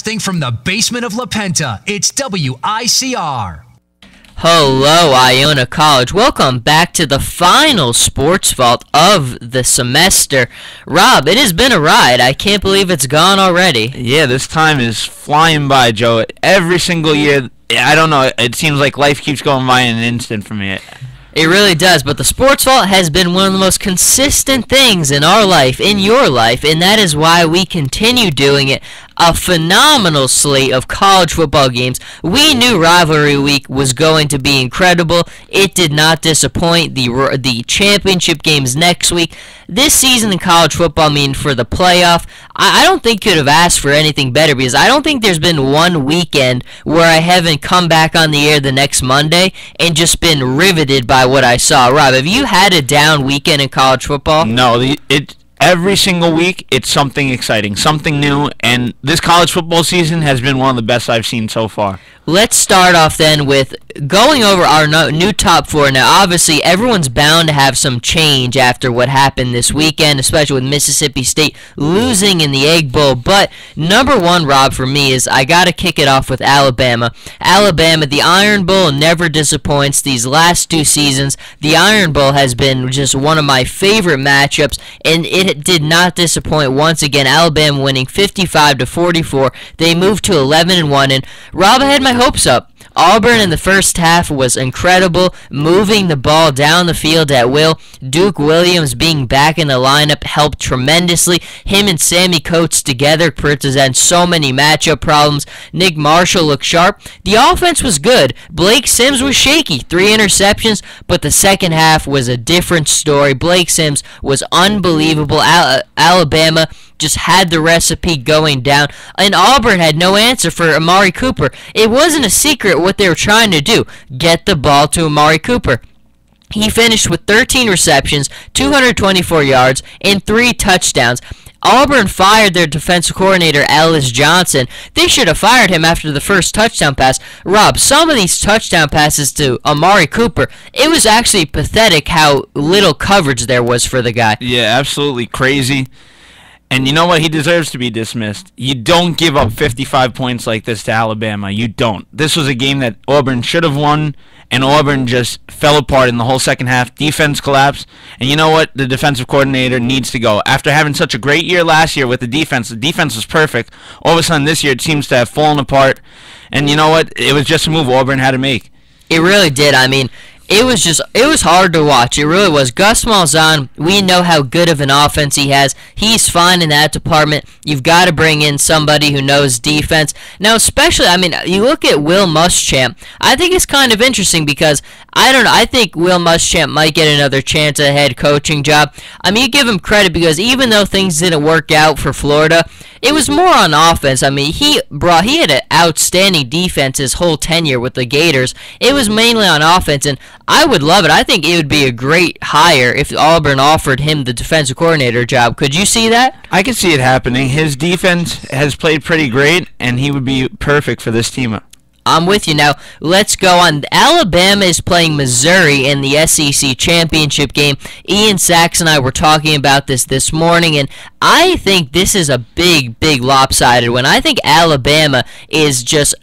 From the basement of La Penta, it's WICR. Hello, Iona College. Welcome back to the final Sports Vault of the semester. Rob, it has been a ride. I can't believe it's gone already. Yeah, this time is flying by, Joe. Every single year, I don't know, it seems like life keeps going by in an instant for me. It really does, but the Sports Vault has been one of the most consistent things in our life, in your life, and that is why we continue doing it. A phenomenal slate of college football games. We knew Rivalry Week was going to be incredible. It did not disappoint. The championship games next week. This season in college football, for the playoff, I don't think could have asked for anything better, because I don't think there's been one weekend where I haven't come back on the air the next Monday and just been riveted by what I saw. Rob, have you had a down weekend in college football? No, every single week, it's something exciting, something new, and this college football season has been one of the best I've seen so far. Let's start off then with going over our new top four. Now, obviously, everyone's bound to have some change after what happened this weekend, especially with Mississippi State losing in the Egg Bowl. But number one, Rob, for me is I got to kick it off with Alabama. Alabama, the Iron Bowl never disappoints. These last two seasons, the Iron Bowl has been just one of my favorite matchups, and it did not disappoint once again. Alabama winning 55-44. They moved to 11-1, and Rob, I had my hopes up. Auburn in the first half was incredible, moving the ball down the field at will. Duke Williams being back in the lineup helped tremendously. Him and Sammy Coates together present so many matchup problems. Nick Marshall looked sharp. The offense was good. Blake Sims was shaky, 3 interceptions, but the second half was a different story. Blake Sims was unbelievable. Alabama just had the recipe going down, and Auburn had no answer for Amari Cooper. It wasn't a secret what they were trying to do, get the ball to Amari Cooper. He finished with 13 receptions, 224 yards, and 3 touchdowns. Auburn fired their defensive coordinator, Ellis Johnson. They should have fired him after the first touchdown pass. Rob, some of these touchdown passes to Amari Cooper, it was actually pathetic how little coverage there was for the guy. Yeah, absolutely crazy. And you know what? He deserves to be dismissed. You don't give up 55 points like this to Alabama. You don't. This was a game that Auburn should have won, and Auburn just fell apart in the whole second half. Defense collapsed. And you know what? The defensive coordinator needs to go. After having such a great year last year with the defense was perfect. All of a sudden this year it seems to have fallen apart. And you know what? It was just a move Auburn had to make. It really did. It was hard to watch. It really was. Gus Malzahn, we know how good of an offense he has. He's fine in that department. You've got to bring in somebody who knows defense. Now, especially, you look at Will Muschamp. I think it's kind of interesting because, I think Will Muschamp might get another chance at a head coaching job. You give him credit because even though things didn't work out for Florida, it was more on offense. He had an outstanding defense his whole tenure with the Gators. It was mainly on offense, and I would love it. I think it would be a great hire if Auburn offered him the defensive coordinator job. Could you see that? I could see it happening. His defense has played pretty great, and he would be perfect for this team. I'm with you. Now, let's go on. Alabama is playing Missouri in the SEC Championship game. Ian Sachs and I were talking about this morning, and I think this is a big lopsided one. I think Alabama is just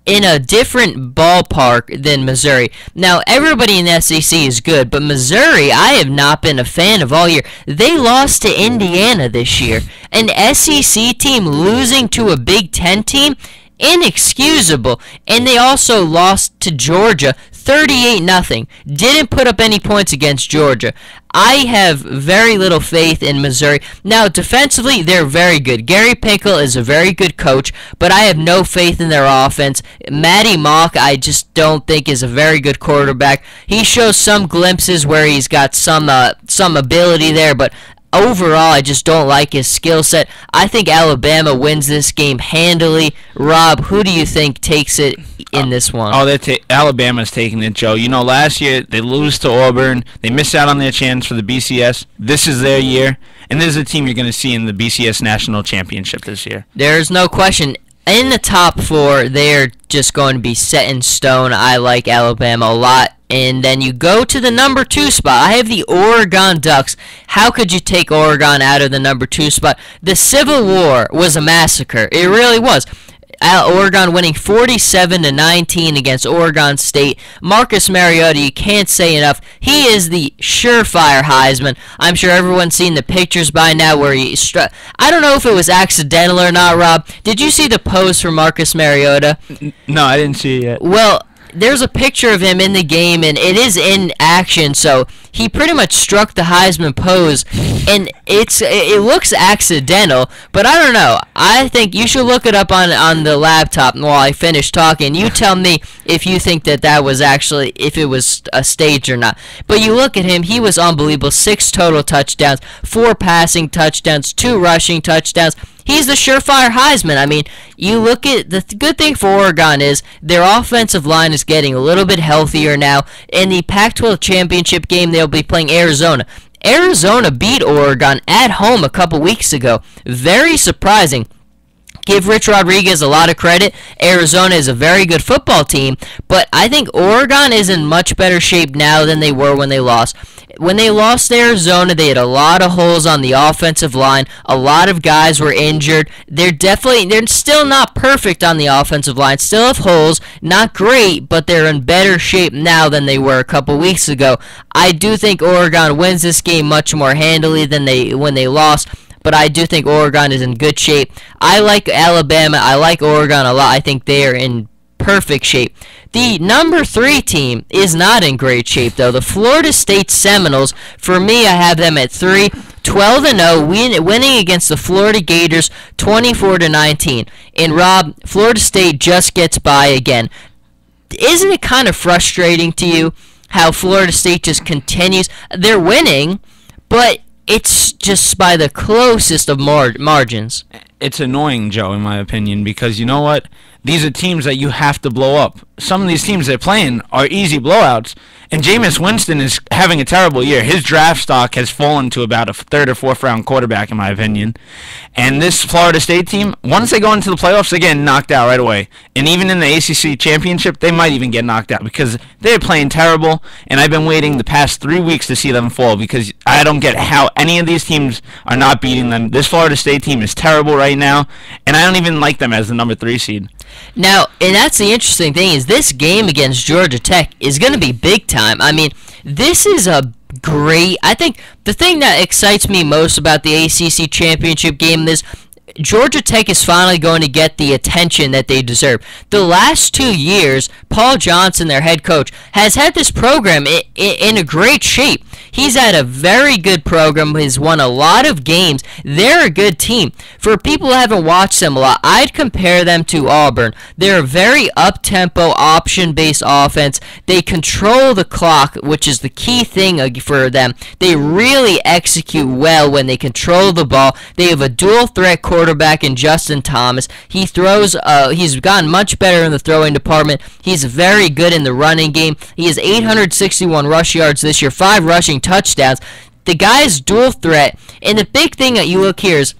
in a different ballpark than Missouri. Now, everybody in the SEC is good, but Missouri, I have not been a fan of all year. They lost to Indiana this year. An SEC team losing to a Big Ten team? Inexcusable. And they also lost to Georgia 38-0. Didn't put up any points against Georgia. I have very little faith in Missouri. Now, defensively, they're very good. Gary Pinkel is a very good coach, but I have no faith in their offense. Matty Mock, I just don't think is a very good quarterback. He shows some glimpses where he's got some ability there, but overall, I just don't like his skill set. I think Alabama wins this game handily. Rob, who do you think takes it in this one? Alabama's taking it, Joe. You know, last year they lose to Auburn. They missed out on their chance for the BCS. This is their year, and this is a team you're going to see in the BCS National Championship this year. There's no question. In the top four, they're just going to be set in stone. I like Alabama a lot. And then you go to the number 2 spot. I have the Oregon Ducks. How could you take Oregon out of the number 2 spot? The Civil War was a massacre. It really was. Oregon winning 47-19 against Oregon State. Marcus Mariota, you can't say enough. He is the surefire Heisman. I'm sure everyone's seen the pictures by now where he I don't know if it was accidental or not, Rob. Did you see the pose for Marcus Mariota? No, I didn't see it yet. Well, there's a picture of him in the game, and it is in action, so he pretty much struck the Heisman pose, and it looks accidental, but I don't know. I think you should look it up on the laptop while I finish talking. You tell me if you think that was actually, if it was a stage or not. But you look at him, he was unbelievable. 6 total touchdowns, 4 passing touchdowns, 2 rushing touchdowns. He's the surefire Heisman. I mean, you look at the good thing for Oregon is their offensive line is getting a little bit healthier now. In the Pac-12 championship game, they'll be playing Arizona. Arizona beat Oregon at home a couple weeks ago. Very surprising. Give Rich Rodriguez a lot of credit. Arizona is a very good football team, but I think Oregon is in much better shape now than they were when they lost. When they lost to Arizona, they had a lot of holes on the offensive line. A lot of guys were injured. They're still not perfect on the offensive line. Still have holes. Not great, but they're in better shape now than they were a couple weeks ago. I do think Oregon wins this game much more handily than when they lost. But I do think Oregon is in good shape. I like Alabama. I like Oregon a lot. I think they are in perfect shape. The number 3 team is not in great shape, though. The Florida State Seminoles, for me, I have them at 3, 12-0, winning against the Florida Gators 24-19. And Rob, Florida State just gets by again. Isn't it kind of frustrating to you how Florida State just continues? They're winning, but it's just by the closest of margins. It's annoying, Joe, in my opinion, because you know what? These are teams that you have to blow up. Some of these teams they're playing are easy blowouts, and Jameis Winston is having a terrible year. His draft stock has fallen to about a 3rd or 4th round quarterback, in my opinion. And this Florida State team, once they go into the playoffs, they're getting knocked out right away. And even in the ACC Championship, they might even get knocked out because they're playing terrible, and I've been waiting the past 3 weeks to see them fall because I don't get how any of these teams are not beating them. This Florida State team is terrible right now, and I don't even like them as the number 3 seed. Now, and that's the interesting thing, is this game against Georgia Tech is going to be big time. I mean, this is a great, I think the thing that excites me most about the ACC Championship game is Georgia Tech is finally going to get the attention that they deserve. The last 2 years, Paul Johnson, their head coach, has had this program in a great shape. He's had a very good program. He's won a lot of games. They're a good team. For people who haven't watched them a lot, I'd compare them to Auburn. They're a very up-tempo, option-based offense. They control the clock, which is the key thing for them. They really execute well when they control the ball. They have a dual-threat quarterback in Justin Thomas. He throws. He's gotten much better in the throwing department. He's very good in the running game. He has 861 rush yards this year, 5 rushing touchdowns. The guy is dual threat, and the big thing that you look here is,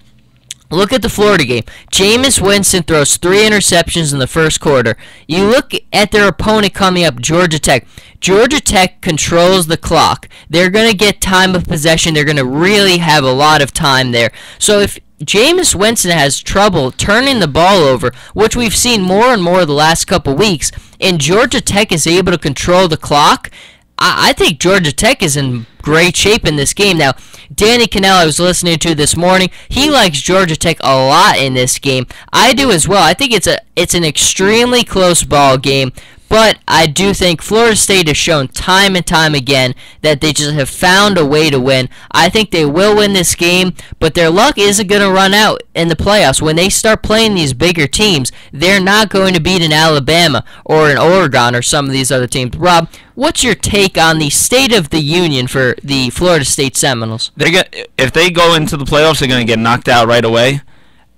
look at the Florida game. Jameis Winston throws 3 interceptions in the first quarter. You look at their opponent coming up, Georgia Tech. Georgia Tech controls the clock. They're going to get time of possession. They're going to really have a lot of time there. So if Jameis Winston has trouble turning the ball over, which we've seen more and more the last couple weeks, and Georgia Tech is able to control the clock, I think Georgia Tech is in great shape in this game. Now, Danny Cannell, I was listening to this morning, he likes Georgia Tech a lot in this game. I do as well. I think it's an extremely close ball game. But I do think Florida State has shown time and time again that they just have found a way to win. I think they will win this game, but their luck isn't going to run out in the playoffs. When they start playing these bigger teams, they're not going to beat an Alabama or an Oregon or some of these other teams. Rob, what's your take on the state of the union for the Florida State Seminoles? If they go into the playoffs, they're going to get knocked out right away.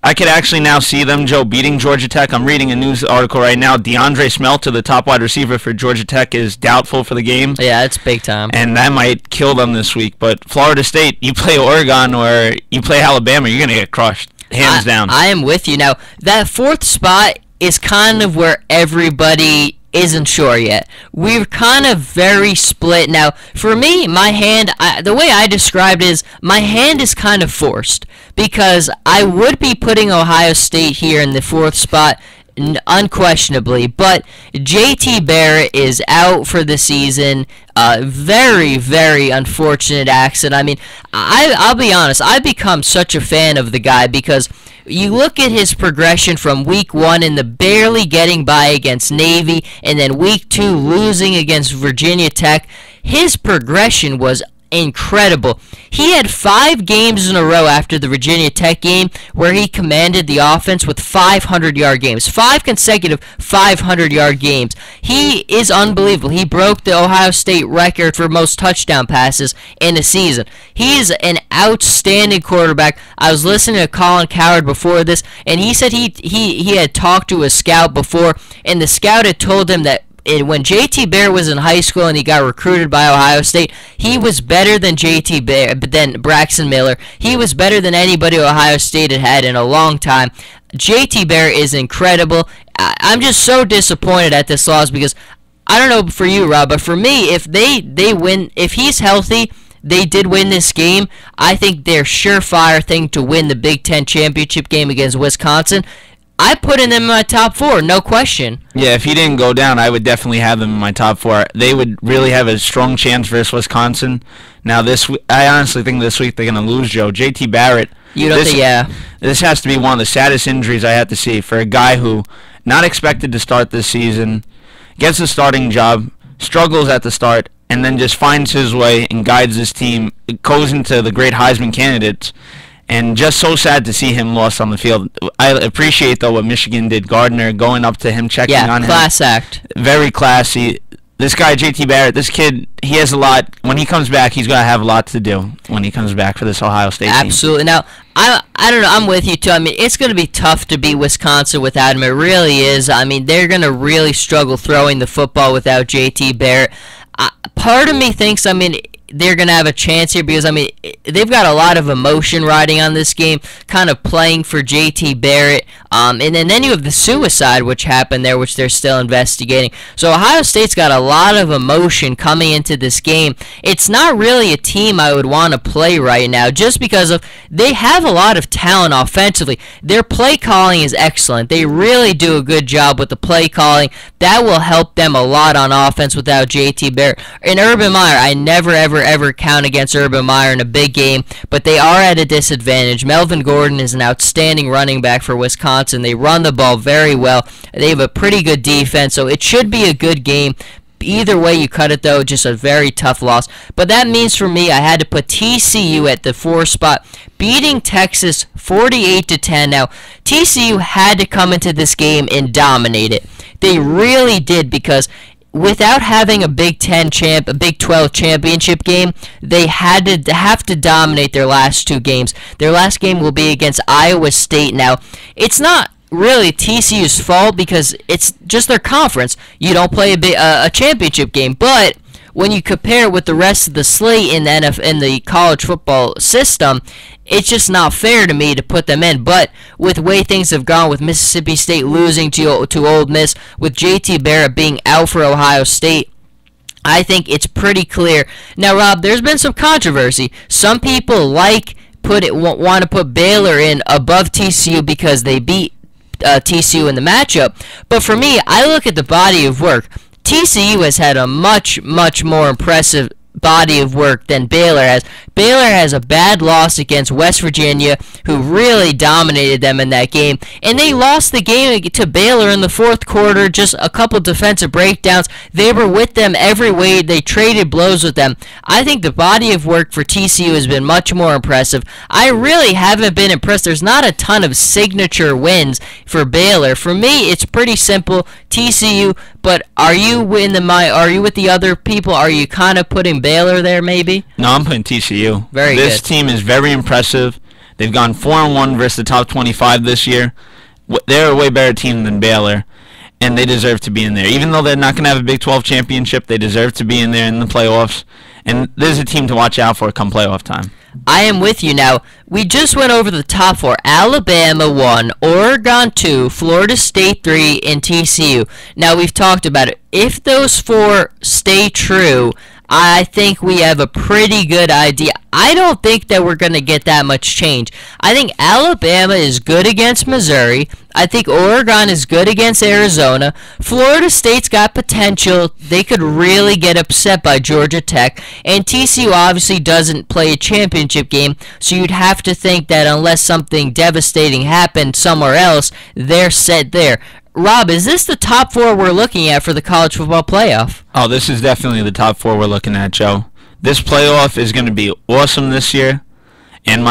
I could actually now see them, Joe, beating Georgia Tech. I'm reading a news article right now. DeAndre Smelter, the top wide receiver for Georgia Tech, is doubtful for the game. Yeah, it's big time. And that might kill them this week. But Florida State, you play Oregon or you play Alabama, you're going to get crushed, hands down. I am with you. Now, that 4th spot is kind of where everybody isn't sure yet. We're kind of very split. Now, for me, my hand, the way I described it is my hand is kind of forced because I would be putting Ohio State here in the 4th spot unquestionably, but JT Barrett is out for the season. Very, very unfortunate accident. I mean, I'll be honest, I've become such a fan of the guy because you look at his progression from week 1 in the barely getting by against Navy, and then week 2 losing against Virginia Tech. His progression was incredible. He had 5 games in a row after the Virginia Tech game where he commanded the offense with 500-yard games. 5 consecutive 500-yard games. He is unbelievable. He broke the Ohio State record for most touchdown passes in a season. He is an outstanding quarterback. I was listening to Colin Cowherd before this, and he said he had talked to a scout before, and the scout had told him that when JT Barrett was in high school and he got recruited by Ohio State, he was better than JT Barrett, than Braxton Miller. He was better than anybody Ohio State had had in a long time. JT Barrett is incredible. I'm just so disappointed at this loss because I don't know for you, Rob, but for me, if they win, if he's healthy, they did win this game. I think they're surefire thing to win the Big Ten championship game against Wisconsin. I put them in my top 4, no question. Yeah, if he didn't go down, I would definitely have them in my top 4. They would really have a strong chance versus Wisconsin. Now, I honestly think this week they're going to lose Joe. JT Barrett. You don't think, yeah. This has to be one of the saddest injuries I had to see for a guy who, not expected to start this season, gets a starting job, struggles at the start, and then just finds his way and guides his team, goes into the great Heisman candidates. And just so sad to see him lost on the field. I appreciate, though, what Michigan did. Gardner going up to him, checking on him. Yeah, class act. Very classy. This guy, JT Barrett, this kid, he has a lot. When he comes back, he's going to have a lot to do when he comes back for this Ohio State team. Absolutely. Now, I don't know. I'm with you, too. I mean, it's going to be tough to beat Wisconsin without him. It really is. I mean, they're going to really struggle throwing the football without JT Barrett. Part of me thinks, I mean, they're going to have a chance here because, I mean, they've got a lot of emotion riding on this game, kind of playing for JT Barrett. And then you have the suicide which happened there, which they're still investigating. So Ohio State's got a lot of emotion coming into this game. It's not really a team I would want to play right now just because of they have a lot of talent offensively. Their play calling is excellent. They really do a good job with the play calling. That will help them a lot on offense without JT Barrett. And Urban Meyer, I never, ever count against Urban Meyer in a big game, but they are at a disadvantage. Melvin Gordon is an outstanding running back for Wisconsin. They run the ball very well. They have a pretty good defense, so it should be a good game. Either way you cut it, though, just a very tough loss. But that means for me, I had to put TCU at the 4 spot, beating Texas 48-10. Now, TCU had to come into this game and dominate it. They really did because without having a Big 12 championship game, they have to dominate their last 2 games. Their last game will be against Iowa State. Now, it's not really TCU's fault because it's just their conference. You don't play a championship game, but when you compare it with the rest of the slate in the college football system, it's just not fair to me to put them in. But with the way things have gone, with Mississippi State losing to Ole Miss, with JT Barrett being out for Ohio State, I think it's pretty clear. Now, Rob, there's been some controversy. Some people want to put Baylor in above TCU because they beat TCU in the matchup. But for me, I look at the body of work. TCU has had a much, much more impressive body of work than Baylor has. Baylor has a bad loss against West Virginia, who really dominated them in that game, and they lost the game to Baylor in the 4th quarter, just a couple defensive breakdowns. They were with them every way. They traded blows with them. I think the body of work for TCU has been much more impressive. I really haven't been impressed. There's not a ton of signature wins for Baylor. For me, it's pretty simple. TCU, but are you with the other people? Are you kind of putting Baylor there maybe? No, I'm putting TCU. Very good. This team is very impressive. They've gone 4-1 versus the top 25 this year. They're a way better team than Baylor, and they deserve to be in there. Even though they're not going to have a Big 12 championship, they deserve to be in there in the playoffs. And there's a team to watch out for come playoff time. I am with you. Now, we just went over the top 4. Alabama 1, Oregon 2, Florida State 3, and TCU. Now, we've talked about it. If those 4 stay true, I think we have a pretty good idea. I don't think that we're going to get that much change. I think Alabama is good against Missouri. I think Oregon is good against Arizona. Florida State's got potential. They could really get upset by Georgia Tech. And TCU obviously doesn't play a championship game, so you'd have to think that unless something devastating happened somewhere else, they're set there. Rob, is this the top 4 we're looking at for the college football playoff? Oh, this is definitely the top 4 we're looking at, Joe. This playoff is going to be awesome this year. And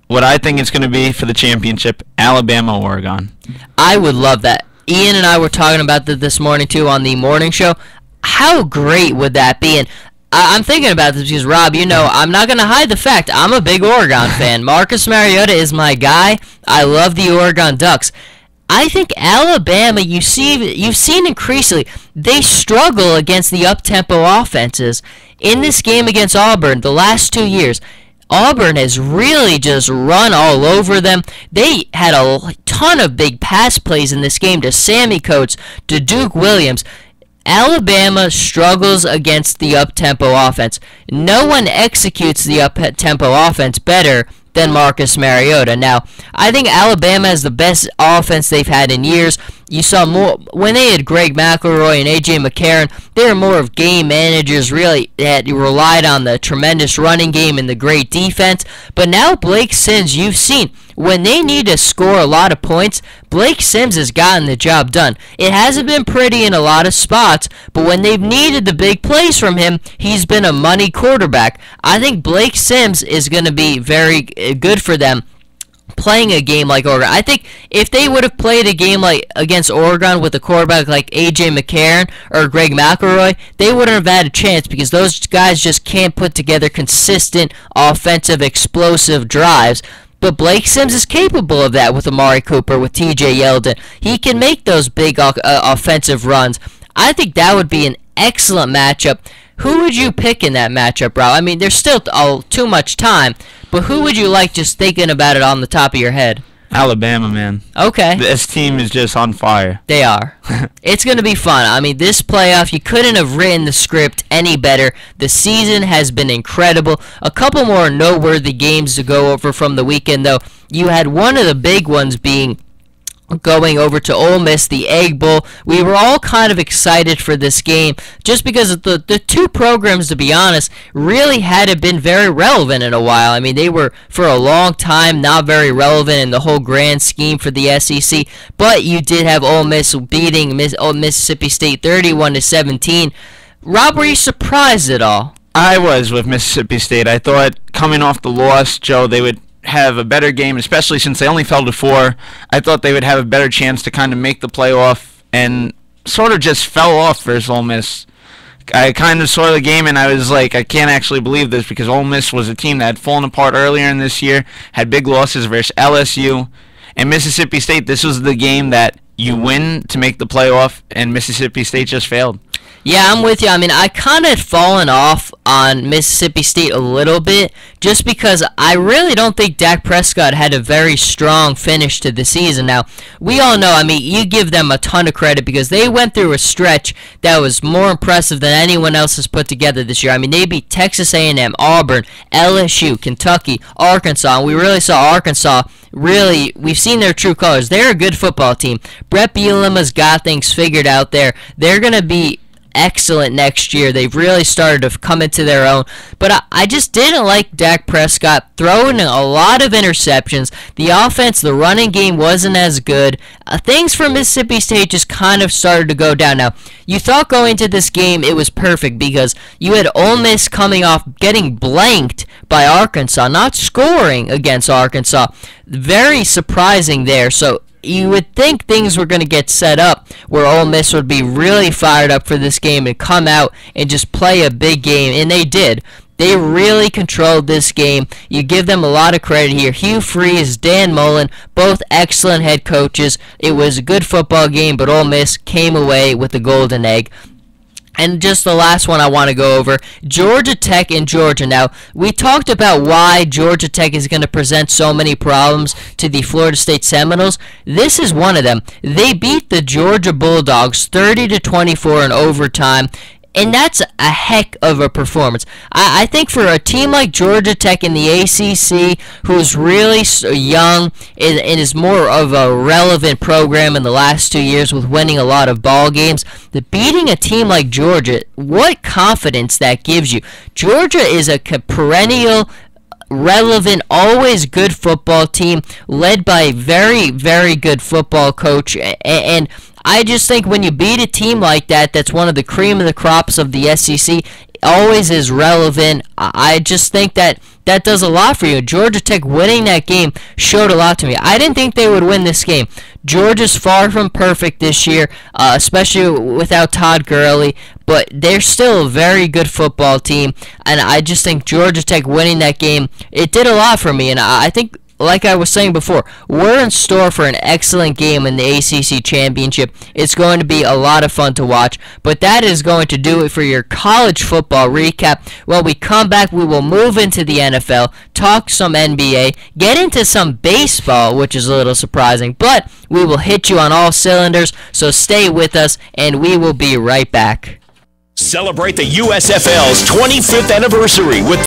what I think it's going to be for the championship, Alabama, Oregon. I would love that. Ian and I were talking about that this morning, too, on the morning show. How great would that be? And I'm thinking about this because, Rob, you know, I'm not going to hide the fact I'm a big Oregon fan. Marcus Mariota is my guy. I love the Oregon Ducks. I think Alabama, you've seen increasingly, they struggle against the up-tempo offenses. In this game against Auburn, the last 2 years, Auburn has really just run all over them. They had a ton of big pass plays in this game to Sammy Coates, to Duke Williams. Alabama struggles against the up-tempo offense. No one executes the up-tempo offense better than Marcus Mariota. Now, I think Alabama has the best offense they've had in years. You saw more when they had Greg McElroy and A.J. McCarron. They were more of game managers, really, that relied on the tremendous running game and the great defense. But now Blake Sims, you've seen, when they need to score a lot of points, Blake Sims has gotten the job done. It hasn't been pretty in a lot of spots, but when they've needed the big plays from him, he's been a money quarterback. I think Blake Sims is going to be very good for them playing a game like Oregon. I think if they would have played a game like against Oregon with a quarterback like A.J. McCarron or Greg McElroy, they wouldn't have had a chance because those guys just can't put together consistent offensive explosive drives. But Blake Sims is capable of that with Amari Cooper, with T.J. Yeldon. He can make those big offensive runs. I think that would be an excellent matchup. Who would you pick in that matchup, Rob? I mean, there's still too much time, but who would you like just thinking about it on the top of your head? Alabama, man. Okay. This team is just on fire. They are. It's going to be fun. I mean, this playoff, you couldn't have written the script any better. The season has been incredible. A couple more noteworthy games to go over from the weekend, though. You had one of the big ones being going over to Ole Miss, the Egg Bowl. We were all kind of excited for this game just because of the two programs, to be honest, really hadn't been very relevant in a while. I mean, they were for a long time not very relevant in the whole grand scheme for the SEC, but you did have Ole Miss beating Mississippi State 31-17. Rob, were you surprised at all? I was with Mississippi State. I thought coming off the loss, Joe, they would have a better game, especially since they only fell to 4. I thought they would have a better chance to kind of make the playoff, and sort of just fell off versus Ole Miss. I kind of saw the game, and I was like, I can't actually believe this, because Ole Miss was a team that had fallen apart earlier in this year, had big losses versus LSU, and Mississippi State, this was the game that you win to make the playoff, and Mississippi State just failed. Yeah, I'm with you. I mean, I kind of had fallen off on Mississippi State a little bit just because I really don't think Dak Prescott had a very strong finish to the season. Now, we all know, I mean, you give them a ton of credit because they went through a stretch that was more impressive than anyone else has put together this year. I mean, they beat Texas A&M, Auburn, LSU, Kentucky, Arkansas, and we really saw Arkansas. Really, we've seen their true colors. They're a good football team. Brett Bielema's got things figured out there. They're going to be excellent next year. They've really started to come into their own. But I just didn't like Dak Prescott throwing a lot of interceptions. The offense, the running game wasn't as good. Things for Mississippi State just kind of started to go down. Now, you thought going into this game it was perfect because you had Ole Miss coming off getting blanked by Arkansas, not scoring against Arkansas. Very surprising there. So you would think things were going to get set up where Ole Miss would be really fired up for this game and come out and just play a big game, and they did. They really controlled this game. You give them a lot of credit here. Hugh Freeze, Dan Mullen, both excellent head coaches. It was a good football game, but Ole Miss came away with the golden egg. And just the last one I want to go over, Georgia Tech and Georgia. Now, we talked about why Georgia Tech is going to present so many problems to the Florida State Seminoles. This is one of them. They beat the Georgia Bulldogs 30-24 in overtime. And that's a heck of a performance. I think for a team like Georgia Tech in the ACC, who's really young and is more of a relevant program in the last 2 years with winning a lot of ball games, beating a team like Georgia, what confidence that gives you. Georgia is a perennial, relevant, always good football team led by a very, very good football coach. And I just think when you beat a team like that, that's one of the cream of the crops of the SEC, always is relevant. I just think that does a lot for you. Georgia Tech winning that game showed a lot to me. I didn't think they would win this game. Georgia's far from perfect this year, especially without Todd Gurley, but they're still a very good football team, and I just think Georgia Tech winning that game, it did a lot for me, and I think, like I was saying before, we're in store for an excellent game in the ACC Championship. It's going to be a lot of fun to watch. But that is going to do it for your college football recap. When we come back, we will move into the NFL, talk some NBA, get into some baseball, which is a little surprising. But we will hit you on all cylinders, so stay with us, and we will be right back. Celebrate the USFL's 25th anniversary with